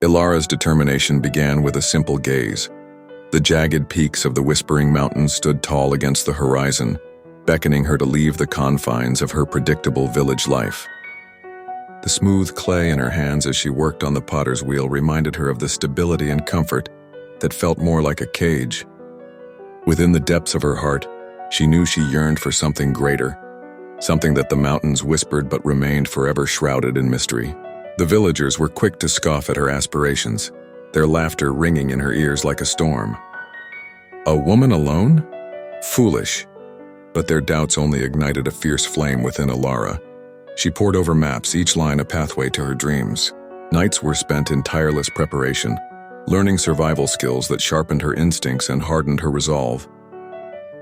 Ilara's determination began with a simple gaze. The jagged peaks of the Whispering Mountains stood tall against the horizon, beckoning her to leave the confines of her predictable village life. The smooth clay in her hands as she worked on the potter's wheel reminded her of the stability and comfort that felt more like a cage. Within the depths of her heart, she knew she yearned for something greater, something that the mountains whispered but remained forever shrouded in mystery. The villagers were quick to scoff at her aspirations, their laughter ringing in her ears like a storm. A woman alone? Foolish. But their doubts only ignited a fierce flame within Ilara. She pored over maps, each line a pathway to her dreams. Nights were spent in tireless preparation, learning survival skills that sharpened her instincts and hardened her resolve.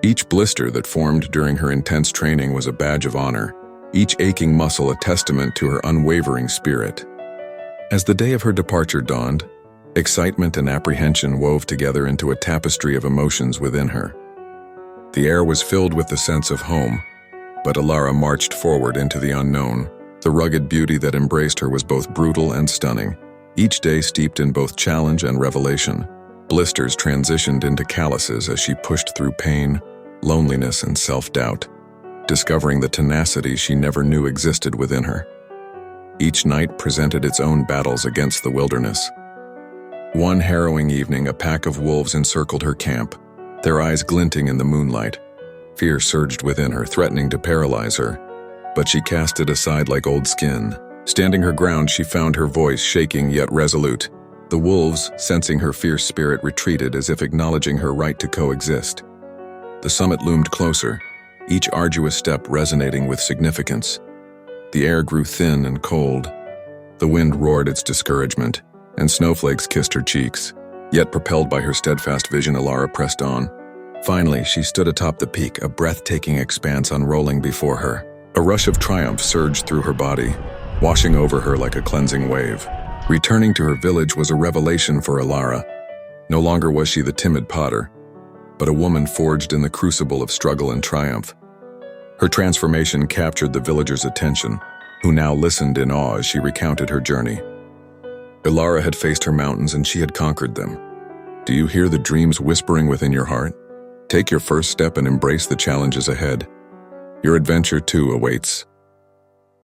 Each blister that formed during her intense training was a badge of honor, each aching muscle a testament to her unwavering spirit. As the day of her departure dawned, excitement and apprehension wove together into a tapestry of emotions within her. The air was filled with the sense of home, but Ilara marched forward into the unknown. The rugged beauty that embraced her was both brutal and stunning, each day steeped in both challenge and revelation. Blisters transitioned into calluses as she pushed through pain, loneliness, and self-doubt, discovering the tenacity she never knew existed within her. Each night presented its own battles against the wilderness. One harrowing evening, a pack of wolves encircled her camp, their eyes glinting in the moonlight. Fear surged within her, threatening to paralyze her, but she cast it aside like old skin. Standing her ground, she found her voice shaking yet resolute. The wolves, sensing her fierce spirit, retreated as if acknowledging her right to coexist. The summit loomed closer, each arduous step resonating with significance. The air grew thin and cold. The wind roared its discouragement, and snowflakes kissed her cheeks. Yet propelled by her steadfast vision, Ilara pressed on. Finally, she stood atop the peak, a breathtaking expanse unrolling before her. A rush of triumph surged through her body, washing over her like a cleansing wave. Returning to her village was a revelation for Ilara. No longer was she the timid potter, but a woman forged in the crucible of struggle and triumph. Her transformation captured the villagers' attention, who now listened in awe as she recounted her journey. Ilara had faced her mountains and she had conquered them. Do you hear the dreams whispering within your heart? Take your first step and embrace the challenges ahead. Your adventure too awaits.